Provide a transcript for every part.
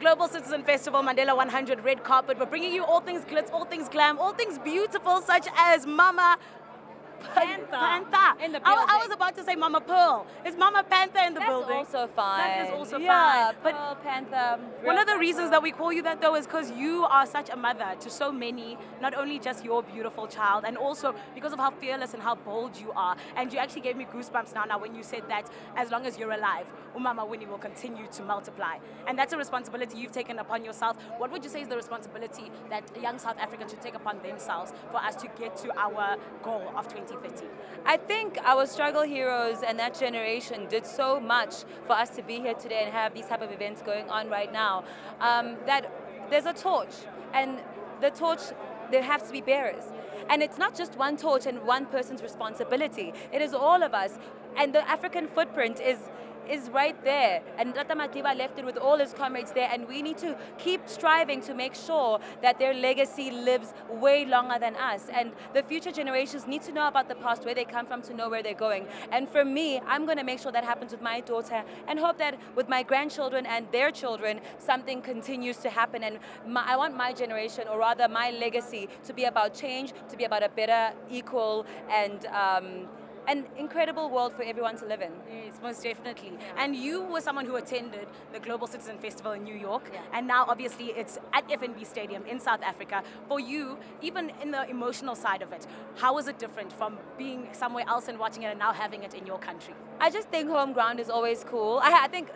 Global Citizen Festival, Mandela 100 red carpet. We're bringing you all things glitz, all things glam, all things beautiful, such as Mama Panther. In the I was about to say Mama Pearl. It's Mama Panther in the building. That's also fine. That is also yeah, fine. But Pearl, Panther. one of the reasons that we call you that though is because you are such a mother to so many, not only just your beautiful child, and also because of how fearless and how bold you are. And you actually gave me goosebumps now when you said that as long as you're alive, Umama Winnie will continue to multiply. And that's a responsibility you've taken upon yourself. What would you say is the responsibility that young South Africans should take upon themselves for us to get to our goal of 2030? I think our struggle heroes and that generation did so much for us to be here today and have these type of events going on right now, that there's a torch, and the torch, there have to be bearers. And it's not just one torch and one person's responsibility. It is all of us. And the African footprint is right there, and Tata Madiba left it with all his comrades there, and we need to keep striving to make sure that their legacy lives way longer than us, and the future generations need to know about the past, where they come from, to know where they're going. And for me, I'm going to make sure that happens with my daughter, and hope that with my grandchildren and their children, something continues to happen. And I want my generation, or rather my legacy, to be about change, to be about a better, equal, and an incredible world for everyone to live in. Yes, most definitely. And you were someone who attended the Global Citizen Festival in New York, Yeah. and now obviously it's at FNB Stadium in South Africa. For you, even in the emotional side of it, how is it different from being somewhere else and watching it and now having it in your country? I just think home ground is always cool. I think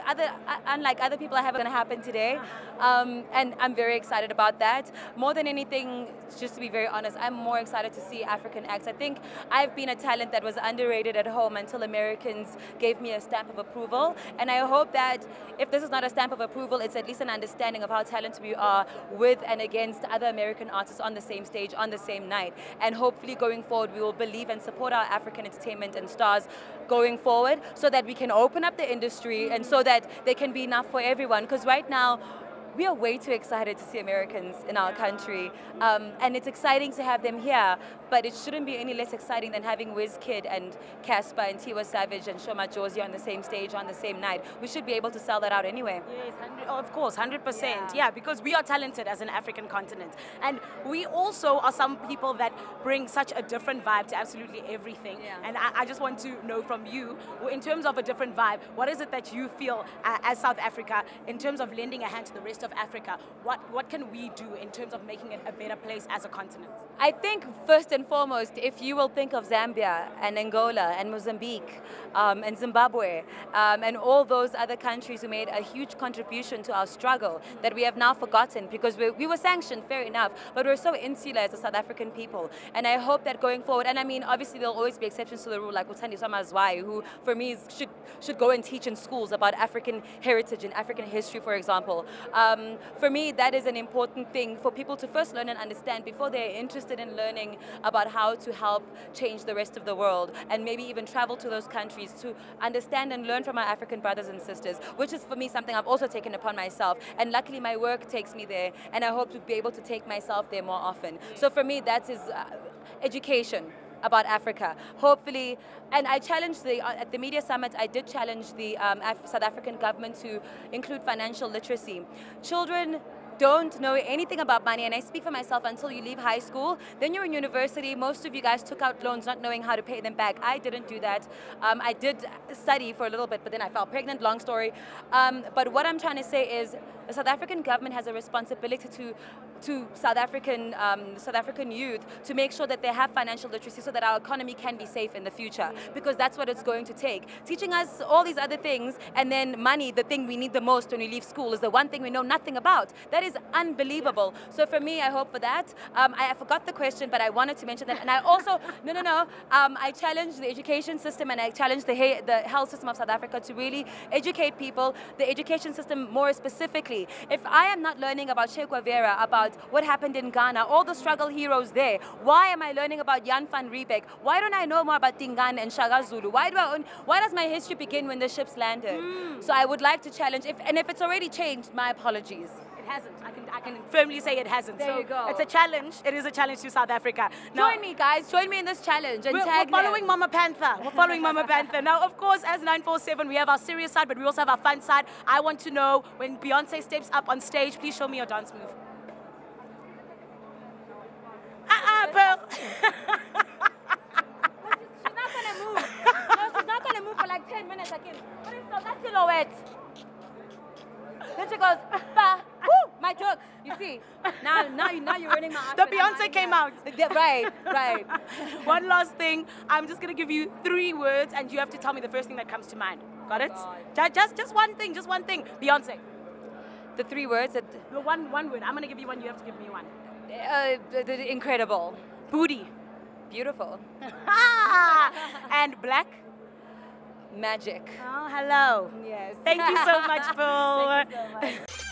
unlike other people, I have it going to happen today, and I'm very excited about that. More than anything, just to be very honest, I'm more excited to see African acts. I think I've been a talent that was underrated at home until Americans gave me a stamp of approval, and I hope that if this is not a stamp of approval, it's at least an understanding of how talented we are with and against other American artists on the same stage, on the same night. And hopefully going forward, we will believe and support our African entertainment and stars going forward, so that we can open up the industry and so that there can be enough for everyone. Because right now, we are way too excited to see Americans in our country, and it's exciting to have them here, but it shouldn't be any less exciting than having Wizkid and Casper and Tiwa Savage and Shoma Josie on the same stage on the same night. We should be able to sell that out anyway. Yes, of course, 100%. Yeah, because we are talented as an African continent. And we also are some people that bring such a different vibe to absolutely everything. Yeah. And I just want to know from you, in terms of a different vibe, what is it that you feel as South Africa, in terms of lending a hand to the rest of Africa, what can we do in terms of making it a better place as a continent? I think first and foremost, if you will think of Zambia and Angola and Mozambique and Zimbabwe and all those other countries who made a huge contribution to our struggle that we have now forgotten, because we were sanctioned, fair enough, but we're so insular as a South African people. And I hope that going forward, and I mean, obviously there'll always be exceptions to the rule, like Uthandi Samazwai, who for me should go and teach in schools about African heritage and African history, for example. For me, that is an important thing for people to first learn and understand before they're interested in learning about how to help change the rest of the world, and maybe even travel to those countries to understand and learn from our African brothers and sisters, which is for me something I've also taken upon myself. And luckily my work takes me there, and I hope to be able to take myself there more often. So for me, that is education about Africa, hopefully. And I challenged at the media summit, I did challenge the South African government to include financial literacy. Children don't know anything about money, and I speak for myself, until you leave high school. Then you're in university. Most of you guys took out loans not knowing how to pay them back. I didn't do that. I did study for a little bit, but then I fell pregnant, long story. But what I'm trying to say is the South African government has a responsibility to South African youth to make sure that they have financial literacy so that our economy can be safe in the future, because that's what it's going to take. Teaching us all these other things, and then money, the thing we need the most when we leave school, is the one thing we know nothing about. That is unbelievable. So for me, I hope for that. I forgot the question, but I wanted to mention that. And I also, I challenged the education system, and I challenged the health system of South Africa to really educate people, the education system more specifically. If I am not learning about Che Guevara, about what happened in Ghana, all the struggle heroes there, why am I learning about Jan van Riebeck? Why don't I know more about Tingane and Shaka Zulu? Why does my history begin when the ships landed? So I would like to challenge, and if it's already changed, my apologies. hasn't. I can firmly say it hasn't. There so you go. It's a challenge. It is a challenge to South Africa. Now, Join me, guys. Join me in this challenge and we're tag following them. Mama Panther. We're following Mama Panther. Now, of course, as 947, we have our serious side, but we also have our fun side. I want to know, when Beyonce steps up on stage, please show me your dance move. Pearl. She's not gonna move. No, she's not gonna move for like 10 minutes again. What is that silhouette? Then she goes, bah, woo, my joke. You see, now you're ruining my The outfit. Beyonce came out. Yeah, right. One last thing. I'm just going to give you 3 words, and you have to tell me the first thing that comes to mind. Got it? Just one thing, just one thing. Beyonce. The 3 words that... The one word. I'm going to give you one, you have to give me one. Incredible. Booty. Beautiful. And black. Magic. Oh, hello. Yes. Thank you so much, Phil. Thank you so much.